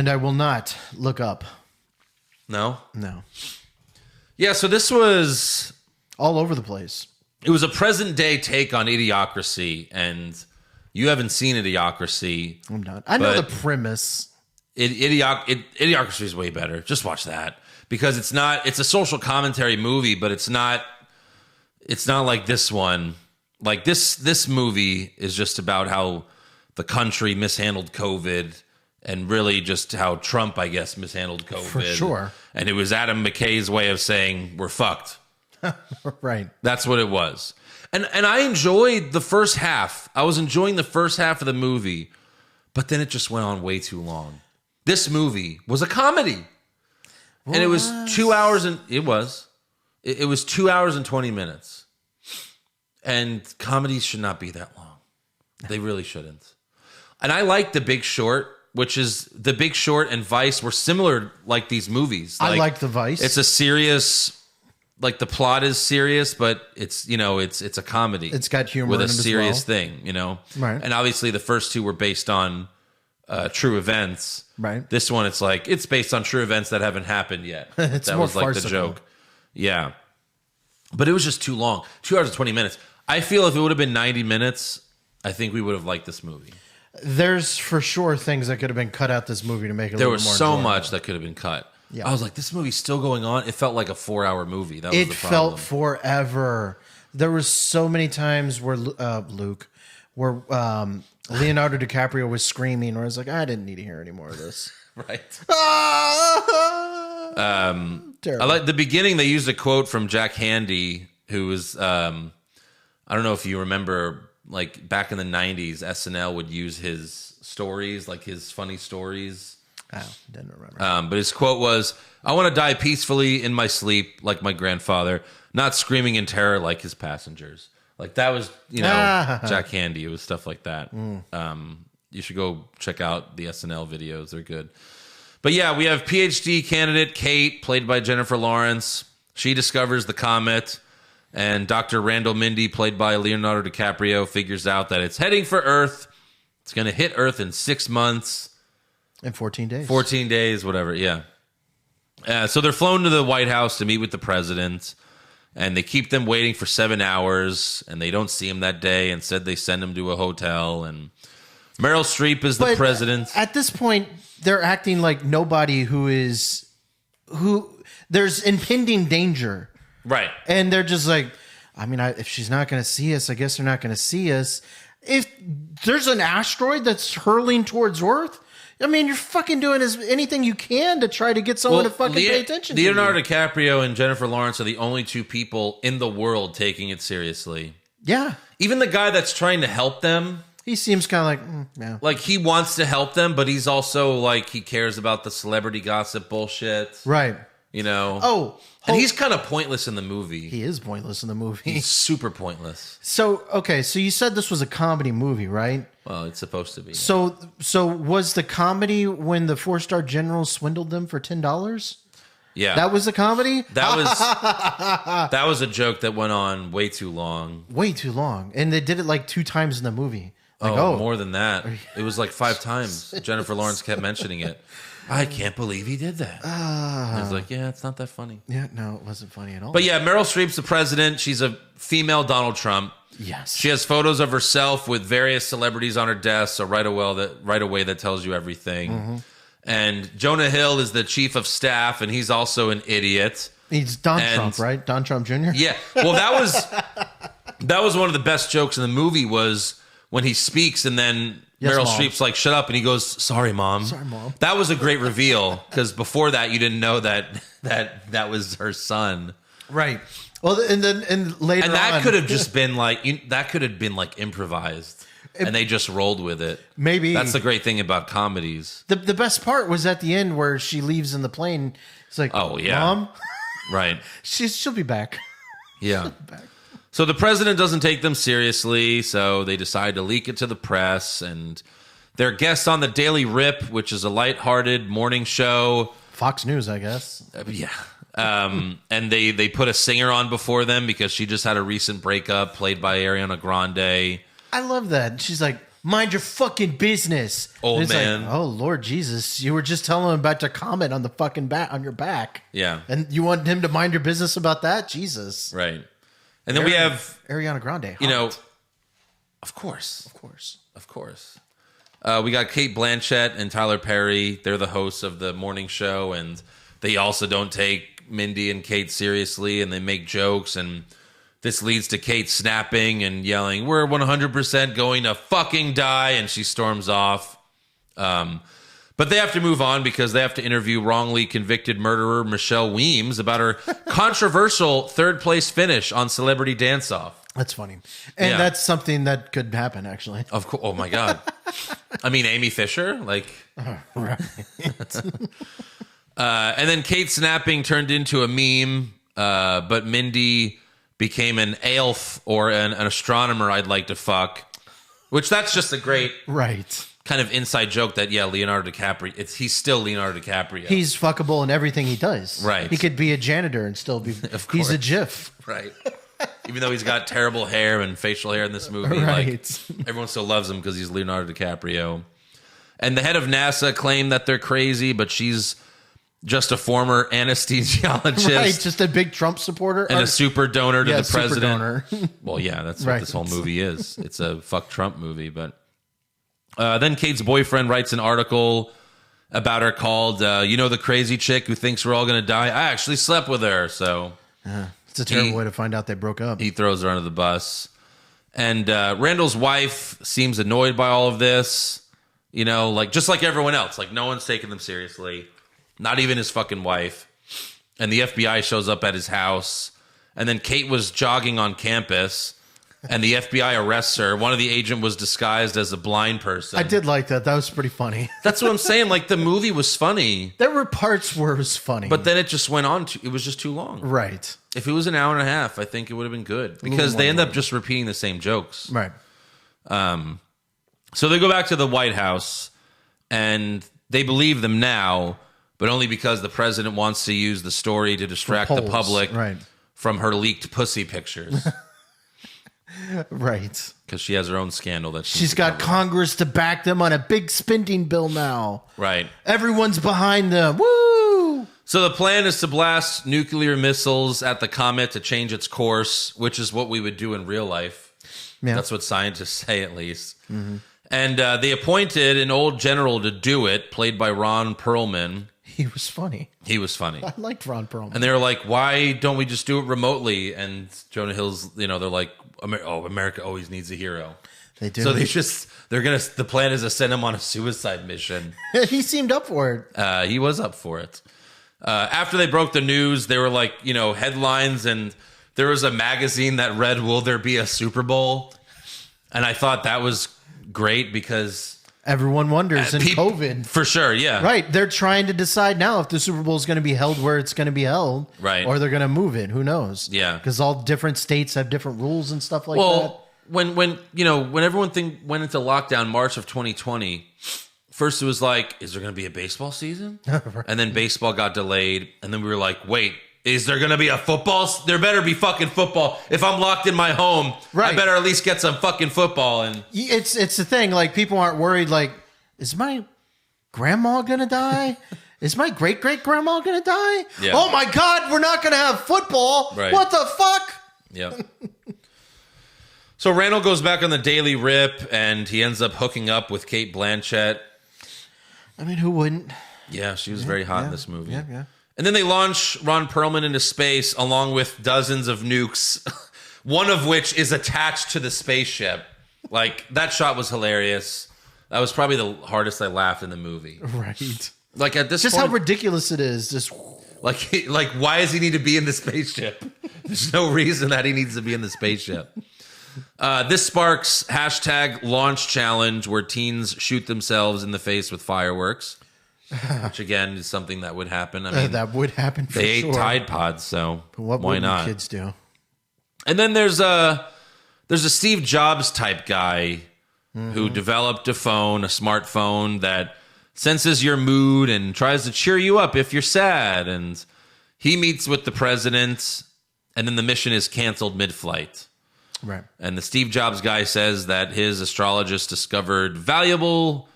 And I will not look up. No? No. Yeah, so this was... All over the place. It was a present-day take on Idiocracy, and you haven't seen Idiocracy. I'm not. I know the premise. Idiocracy is way better. Just watch that. Because it's a social commentary movie, but it's not like this one. Like this movie is just about how the country mishandled COVID and really just how Trump, I guess, mishandled COVID. For sure. And it was Adam McKay's way of saying, we're fucked. Right. That's what it was. And I enjoyed the first half. I was enjoying the first half of the movie, but then it just went on way too long. This movie was a comedy. What? And it was 2 hours and it was 2 hours and 20 minutes. And comedies should not be that long. They really shouldn't. And I like The Big Short, which is The Big Short and Vice were similar like these movies. I like The Vice. It's a serious, like the plot is serious, but it's, it's a comedy. It's got humor with in a it as serious well. thing, Right. And obviously the first two were based on true events. Right. This one, it's based on true events that haven't happened yet. It's that more was like farcical. the joke. Yeah. But it was just too long. 2 hours and 20 minutes. I feel if it would have been 90 minutes, I think we would have liked this movie. There's for sure things that could have been cut out this movie to make it a There little was more so enjoyable. much that could have been cut. Yeah. I was like, this movie's still going on. It felt like a 4-hour movie. That was It the problem. felt forever. There was so many times where where Leonardo DiCaprio was screaming, where I was like, I didn't need to hear any more of this. Right. Terrible. I like the beginning. They used a quote from Jack Handy, who was, I don't know if you remember, like back in the 90s, SNL would use his stories, like his funny stories. Oh, didn't remember. But his quote was, I want to die peacefully in my sleep like my grandfather, not screaming in terror like his passengers. Like that was, Jack Handy. It was stuff like that. You should go check out the SNL videos. They're good. But yeah, we have PhD candidate Kate, played by Jennifer Lawrence. She discovers the comet. And Dr. Randall Mindy, played by Leonardo DiCaprio, figures out that it's heading for Earth. It's going to hit Earth in 6 months. In 14 days. 14 days, whatever, yeah. So they're flown to the White House to meet with the president. And they keep them waiting for 7 hours. And they don't see him that day. Instead, they send him to a hotel. And Meryl Streep is the president. At this point, they're acting like nobody who there's impending danger. Right. And they're just like, I mean, if she's not going to see us, I guess they're not going to see us. If there's an asteroid that's hurling towards Earth, I mean, you're fucking doing anything you can to try to get someone to fucking pay attention to you. Leonardo DiCaprio and Jennifer Lawrence are the only two people in the world taking it seriously. Yeah. Even the guy that's trying to help them, he seems kind of like, yeah. like he wants to help them, but he's also like, he cares about the celebrity gossip bullshit. Right. And he's kind of pointless in the movie. He is pointless in the movie. He's super pointless. So you said this was a comedy movie, right? Well, it's supposed to be. So was the comedy when the 4-star general swindled them for $10? Yeah. That was the comedy? That was a joke that went on way too long. Way too long. And they did it like 2 times in the movie. Like, more than that. It was like 5 times. Jennifer Lawrence kept mentioning it. I can't believe he did that. I was like, yeah, it's not that funny. Yeah, no, it wasn't funny at all. But yeah, Meryl Streep's the president. She's a female Donald Trump. Yes. She has photos of herself with various celebrities on her desk, so right away that tells you everything. Mm-hmm. And Jonah Hill is the chief of staff, and he's also an idiot. He's Trump, right? Don Trump Jr.? Yeah. Well, that was one of the best jokes in the movie was when he speaks and then Meryl Mom. Streep's like, shut up. And he goes, sorry, Mom. Sorry, Mom. That was a great reveal because before that, you didn't know that was her son. Right. Well, and later and that on, could have just been like, improvised and they just rolled with it. Maybe. That's the great thing about comedies. The best part was at the end where she leaves in the plane. It's like, oh, yeah. Mom? Right. She'll be back. Yeah. So the president doesn't take them seriously, so they decide to leak it to the press, and they're guests on the Daily Rip, which is a lighthearted morning show. Fox News, I guess. Yeah. And they put a singer on before them because she just had a recent breakup played by Ariana Grande. I love that. She's like, mind your fucking business. Old And it's man. like, oh, Lord Jesus. You were just telling him about to comment on the fucking on your back. Yeah. And you want him to mind your business about that? Jesus. Right. And then we have, Ariana Grande. you know, hot. of course. Of course. Of course. We got Kate Blanchett and Tyler Perry. They're the hosts of the morning show, and they also don't take Mindy and Kate seriously, and they make jokes, and this leads to Kate snapping and yelling, "We're 100% going to fucking die," and she storms off. But they have to move on because they have to interview wrongly convicted murderer Michelle Weems about her controversial third-place finish on Celebrity Dance-Off. That's funny. And Yeah. that's something that could happen, actually. Of course. Oh, my God. I mean, Amy Fisher, like... Right. And then Kate snapping turned into a meme, but Mindy became an elf or an astronomer I'd like to fuck, which that's just a great Right. kind of inside joke that, yeah, Leonardo DiCaprio, he's still Leonardo DiCaprio. He's fuckable in everything he does. Right. He could be a janitor and still be. Of He's a course. GIF. Right. Even though he's got terrible hair and facial hair in this movie, Right. like, everyone still loves him because he's Leonardo DiCaprio. And the head of NASA claimed that they're crazy, but she's just a former anesthesiologist. Right. Just a big Trump supporter. And a super donor to the super president. donor. Well, yeah, that's Right. what this whole movie is. It's a fuck Trump movie. But then Kate's boyfriend writes an article about her called, you know, the crazy chick who thinks we're all going to die? I actually slept with her. So It's a terrible way to find out they broke up. he throws her under the bus. And Randall's wife seems annoyed by all of this. You know, like just like everyone else. Like no one's taking them seriously. Not even his fucking wife. And the FBI shows up at his house. And then Kate was jogging on campus. And the FBI arrests her. One of the agent was disguised as a blind person. I did like that. That was pretty funny. That's what I'm saying. Like the movie was funny. There were parts where it was funny. But then it just went on. It was just too long. Right. If it was an hour and a half, I think it would have been good. Because they end up just repeating the same jokes. Right. So they go back to the White House. And they believe them now. But only because the president wants to use the story to distract the polls, public right. from her leaked pussy pictures. Right. Because she has her own scandal that She's got Congress to back them on a big spending bill now. Right. Everyone's behind them. Woo! So the plan is to blast nuclear missiles at the comet to change its course, which is what we would do in real life. Yeah. That's what scientists say, at least. Mm-hmm. And they appointed an old general to do it, played by Ron Perlman. He was funny. He was funny. I liked Ron Perlman. And they were like, why don't we just do it remotely? And Jonah Hill's, you know, they're like, America always needs a hero. They do. So the plan is to send him on a suicide mission. He seemed up for it. He was up for it. After they broke the news, they were like, you know, headlines, and there was a magazine that read, "Will there be a Super Bowl?" And I thought that was great because Everyone wonders in COVID. For sure, yeah. Right. They're trying to decide now if the Super Bowl is going to be held where it's going to be held. Right. Or they're going to move it. Who knows? Yeah. Because all different states have different rules and stuff like that. Well, when you know, when everyone went into lockdown March of 2020, first it was like, is there going to be a baseball season? Right. And then baseball got delayed. And then we were like, wait, is there going to be a football? There better be fucking football. If I'm locked in my home, Right. I better at least get some fucking football. And It's the thing. Like, people aren't worried. Like, is my grandma going to die? Is my great-great-grandma going to die? Yeah. Oh, my God, we're not going to have football. Right. What the fuck? Yep. So Randall goes back on the Daily Rip, and he ends up hooking up with Kate Blanchett. I mean, who wouldn't? Yeah, she was very hot in this movie. Yeah. And then they launch Ron Perlman into space along with dozens of nukes, one of which is attached to the spaceship. Like, that shot was hilarious. That was probably the hardest I laughed in the movie. Right. Like, at this Just point, how ridiculous it is. Just like, why does he need to be in the spaceship? There's no reason that he needs to be in the spaceship. This sparks #launch challenge where teens shoot themselves in the face with fireworks, which again is something that would happen. I mean, that would happen for they sure. ate Tide Pods, so What why would not? kids do? And then there's a Steve Jobs type guy who developed a smartphone that senses your mood and tries to cheer you up if you're sad. And he meets with the president, and then the mission is canceled mid-flight. Right. And the Steve Jobs guy says that his astrologist discovered valuable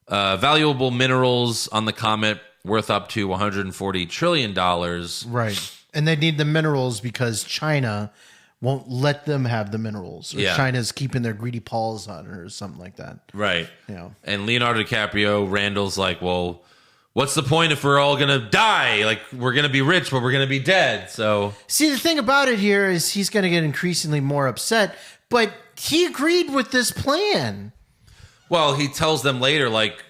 minerals on the comet worth up to $140 trillion. Right. And they need the minerals because China won't let them have the minerals. Or Yeah. China's keeping their greedy paws on it or something like that. Right. Yeah. And Leonardo DiCaprio, Randall's like, well, what's the point if we're all going to die? Like, we're going to be rich, but we're going to be dead. So, See, the thing about it here is he's going to get increasingly more upset, but he agreed with this plan. well, he tells them later, like,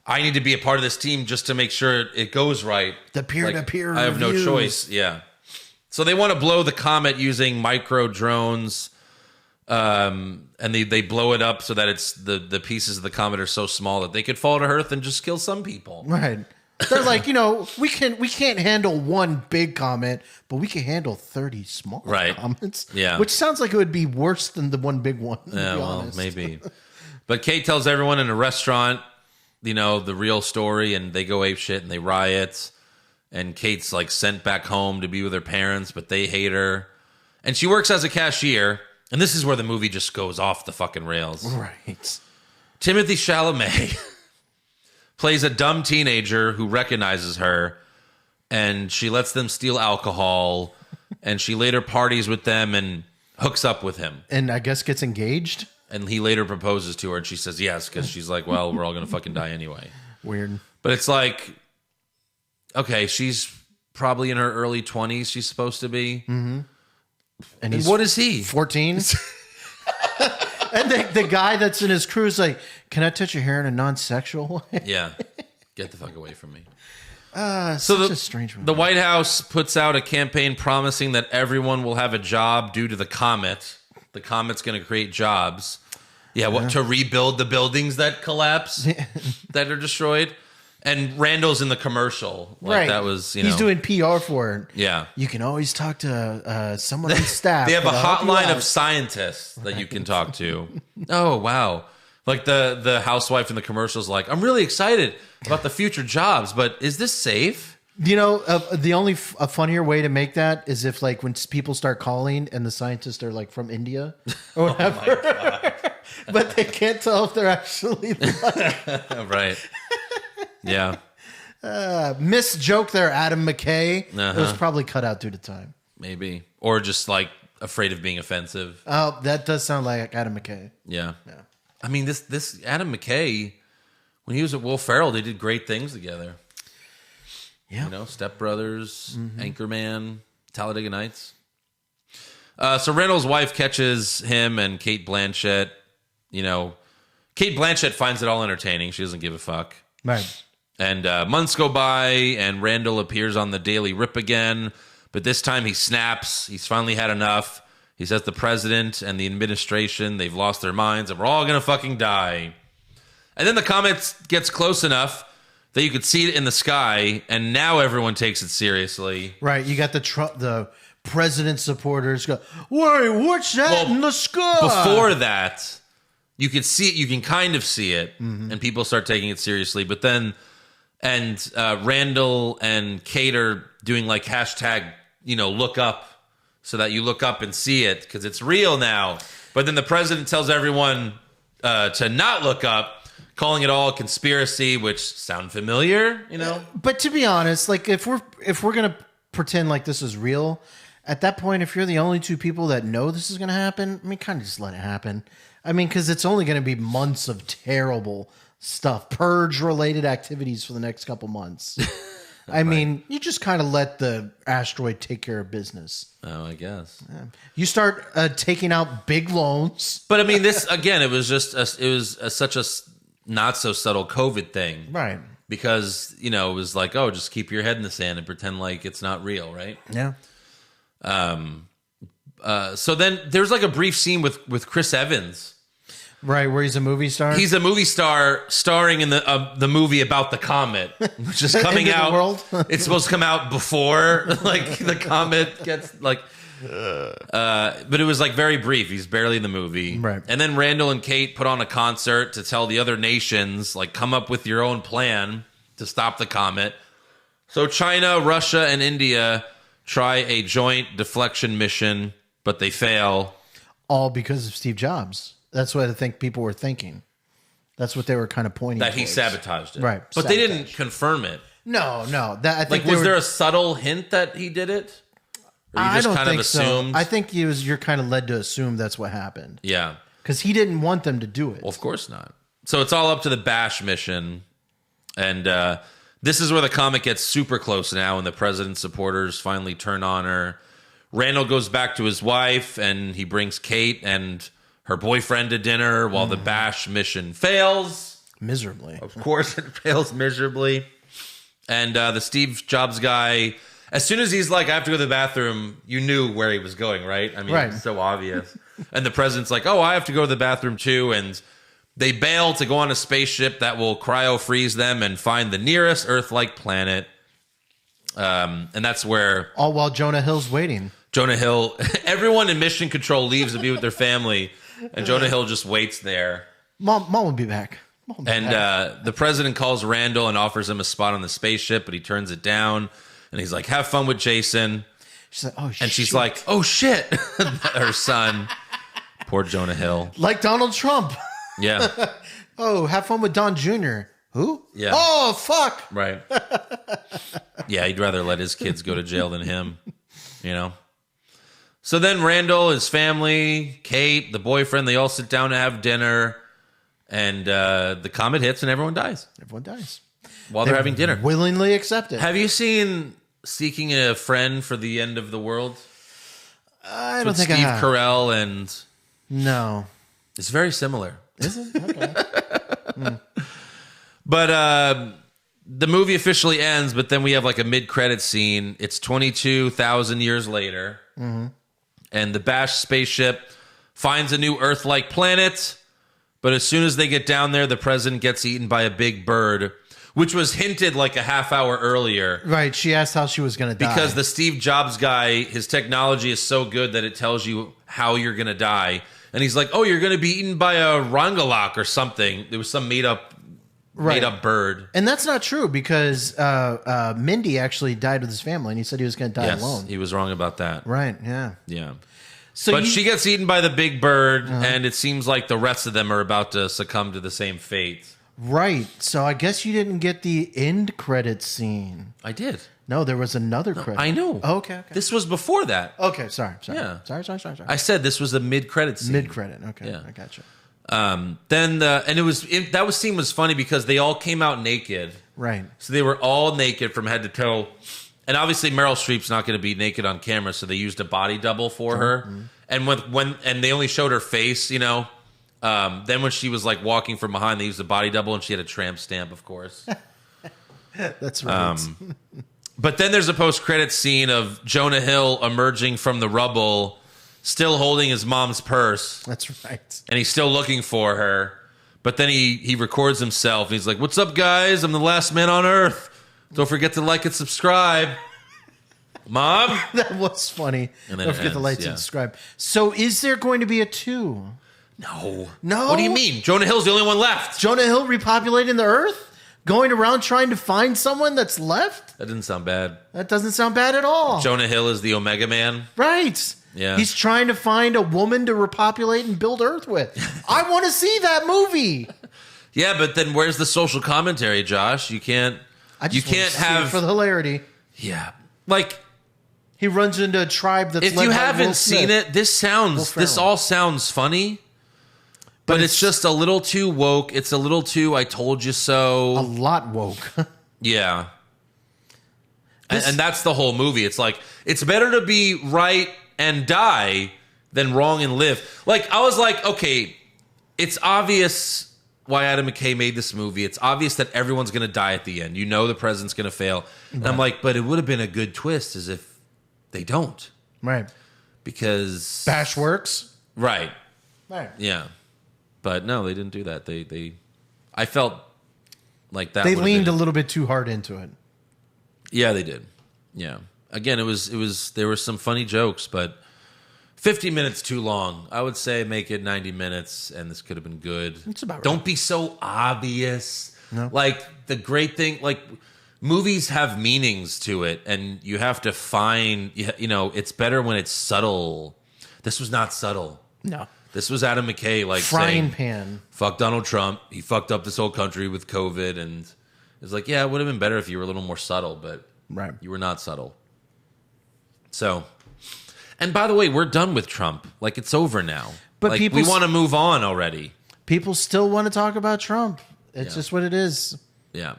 I need to be a part of this team just to make sure it goes right. The peer-to-peer I have no reviews. choice. Yeah. So they want to blow the comet using micro drones. And they blow it up so that it's the pieces of the comet are so small that they could fall to Earth and just kill some people. Right. They're like, we can't handle one big comet, but we can handle 30 small comets. Yeah. Which sounds like it would be worse than the one big one. To Yeah, be well, honest. maybe. But Kate tells everyone in a restaurant, the real story, and they go ape shit and they riot. And Kate's like sent back home to be with her parents, but they hate her. And she works as a cashier. And this is where the movie just goes off the fucking rails. Right. Timothy Chalamet plays a dumb teenager who recognizes her, and she lets them steal alcohol, and she later parties with them and hooks up with him. And I guess gets engaged. And he later proposes to her, and she says yes, because she's like, well, we're all going to fucking die anyway. Weird. But it's like, okay, she's probably in her early 20s, she's supposed to be. And And he's what is he? 14. And the guy that's in his crew is like, can I touch your hair in a non-sexual way? Yeah. Get the fuck away from me. So So a strange one. the White House puts out a campaign promising that everyone will have a job due to the comet. The comet's going to create jobs. Yeah, what, to rebuild the buildings that collapse, that are destroyed? And Randall's in the commercial. Like, right. that was, He's doing PR for it. Yeah. You can always talk to someone on staff. They have a that'll help you hotline out. of scientists that you can talk to. Oh, wow. Like the housewife in the commercials, like, I'm really excited about the future jobs, but is this safe? The only a funnier way to make that is if like when people start calling and the scientists are like from India or whatever, but they can't tell if they're actually like, Right. Yeah. miss joke there, Adam McKay. It was Uh-huh. probably cut out due to time. Maybe. Or just like afraid of being offensive. Oh, that does sound like Adam McKay. Yeah. I mean, this Adam McKay, when he was at Will Ferrell, they did great things together. Yeah. Step Brothers, Anchorman, Talladega Nights. So Randall's wife catches him and Kate Blanchett. Kate Blanchett finds it all entertaining. She doesn't give a fuck. Right. And months go by, and Randall appears on the Daily Rip again. But this time he snaps. He's finally had enough. He says the president and the administration, they've lost their minds, and we're all going to fucking die. And then the comet gets close enough that you could see it in the sky, and now everyone takes it seriously. Right. You got the president supporters go, wait, what's that in the sky? Before that, you could see it, you can kind of see it, and people start taking it seriously. But then, Randall and Kate are doing like hashtag, look up, so that you look up and see it because it's real now. But then the president tells everyone to not look up, calling it all a conspiracy, which sound familiar, But to be honest, like if we're gonna pretend like this is real, at that point, if you're the only two people that know this is gonna happen, I mean, kind of just let it happen. I mean, because it's only gonna be months of terrible stuff, purge-related activities for the next couple months. I mean, you just kind of let the asteroid take care of business. Oh, I guess. You start taking out big loans, But I mean, this again, it was just such a not so subtle COVID thing, right? Because it was like, oh, just keep your head in the sand and pretend like it's not real, right? Yeah. So then there's like a brief scene with Chris Evans. Right, where he's a movie star. He's a movie star starring in the movie about the comet, which is coming End of the out. world? It's supposed to come out before like the comet gets like. But it was like very brief. He's barely in the movie. Right. And then Randall and Kate put on a concert to tell the other nations, like, come up with your own plan to stop the comet. So China, Russia, and India try a joint deflection mission, but they fail. all because of Steve Jobs. That's what I think people were thinking. That's what they were kind of pointing That he towards. sabotaged it. Right, But they sabotage. didn't confirm it. No. That I think Like, was there a subtle hint that he did it? Or you I just don't kind think of assumed? so. I think you're kind of led to assume that's what happened Yeah. because he didn't want them to do it. Well, of course not. So it's all up to the Bash mission. And this is where the comic gets super close now, and the president's supporters finally turn on her. Randall goes back to his wife, and he brings Kate and her boyfriend to dinner while the Bash mission fails. Miserably. Of course, it fails miserably. And the Steve Jobs guy, as soon as he's like, I have to go to the bathroom, you knew where he was going, right? I mean, Right. It's so obvious. And the president's like, oh, I have to go to the bathroom too. And they bail to go on a spaceship that will cryo-freeze them and find the nearest Earth-like planet. And that's where All while Jonah Hill's waiting. Jonah Hill, everyone in Mission Control leaves to be with their family. And Jonah Hill just waits there. Mom will be back. Mom will be And back. the president calls Randall and offers him a spot on the spaceship, but he turns it down. And he's like, have fun with Jason. She's like, oh, And she's like, oh, shit. Her son. Poor Jonah Hill. like Donald Trump. Yeah. Oh, have fun with Don Jr. Who? Yeah. Oh, fuck. Right. Yeah, he'd rather let his kids go to jail than him, you know? So then Randall, his family, Kate, the boyfriend, they all sit down to have dinner. And the comet hits and everyone dies Everyone dies. while they're having dinner. Willingly accept it. Have you seen Seeking a Friend for the End of the World? I don't With think Steve I have. Carell, and No. it's very similar. Is it? Okay. But the movie officially ends, but then we have like a mid-credit scene. It's 22,000 years later, and the Bash spaceship finds a new Earth-like planet. But as soon as they get down there, the president gets eaten by a big bird, which was hinted like a half hour earlier. Right. She asked how she was going to die. Because the Steve Jobs guy, his technology is so good that it tells you how you're going to die. And he's like, oh, you're going to be eaten by a Rangalak or something. There was some made up bird. And that's not true because Mindy actually died with his family and he said he was going to die Yes, alone. he was wrong about that. Right. Yeah. Yeah. So But she gets eaten by the big bird, and it seems like the rest of them are about to succumb to the same fate. Right. So I guess you didn't get the end credit scene. I did. No, there was another credit. I know. Oh, okay. This was before that. Okay. Sorry. Yeah. Sorry. I said this was a mid-credit scene. Mid credit. Okay. Yeah. I got you. Then that scene was funny because they all came out naked. Right. So they were all naked from head to toe. And obviously Meryl Streep's not going to be naked on camera, so they used a body double for her. Mm-hmm. And when they only showed her face, you know. Then when she was like walking from behind, they used a body double, and she had a tramp stamp, of course. That's right. But then there's a post-credit scene of Jonah Hill emerging from the rubble, still holding his mom's purse, That's right. and he's still looking for her. But then he records himself. And he's like, "What's up, guys? I'm the last man on Earth. Don't forget to like and subscribe." Mom? That was funny. And then Don't it forget the ends, lights yeah. and subscribe. So is there going to be a 2? No. No? What do you mean? Jonah Hill's the only one left. Jonah Hill repopulating the Earth? Going around trying to find someone that's left? That didn't sound bad. That doesn't sound bad at all. Jonah Hill is the Omega Man. Right. Yeah. He's trying to find a woman to repopulate and build Earth with. I want to see that movie. Yeah, but then where's the social commentary, Josh? You can't. I You just want can't to see it have. for the hilarity. Yeah, like He runs into a tribe that's if led you by haven't Will seen Smith. it, this Ferrell. all sounds funny, but it's just a little too woke. It's a little too I told you A so. lot woke. Yeah. And that's the whole movie. It's like, it's better to be right and die than wrong and live. Like, I was like, okay, it's obvious why Adam McKay made this movie. It's obvious that everyone's going to die at the end. You know the president's going to fail. And I'm like, but it would have been a good twist as if they don't. Right. Because... Bash works. Right. Right. Yeah. But no, they didn't do that. I felt like that They would've leaned been- a little bit too hard into it. Yeah, they did. Yeah. Again, there were some funny jokes, but 50 minutes too long. I would say make it 90 minutes and this could have been good. It's about right. Don't be so obvious. No. Like the great thing, like movies have meanings to it and you have to find, you know, it's better when it's subtle. This was not subtle. No. This was Adam McKay like Frying saying, pan. fuck Donald Trump. He fucked up this whole country with COVID. And it's like, yeah, it would have been better if you were a little more subtle, but Right. you were not subtle. So, and by the way, we're done with Trump. Like, it's over now. But like, people we want to move on already. People still want to talk about Trump. It's just what it is. Yeah.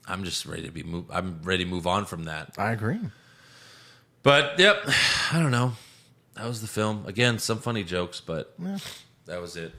I'm just ready I'm ready to move on from that. I agree. But, yep, I don't know. That was the film. Again, some funny jokes, but that was it.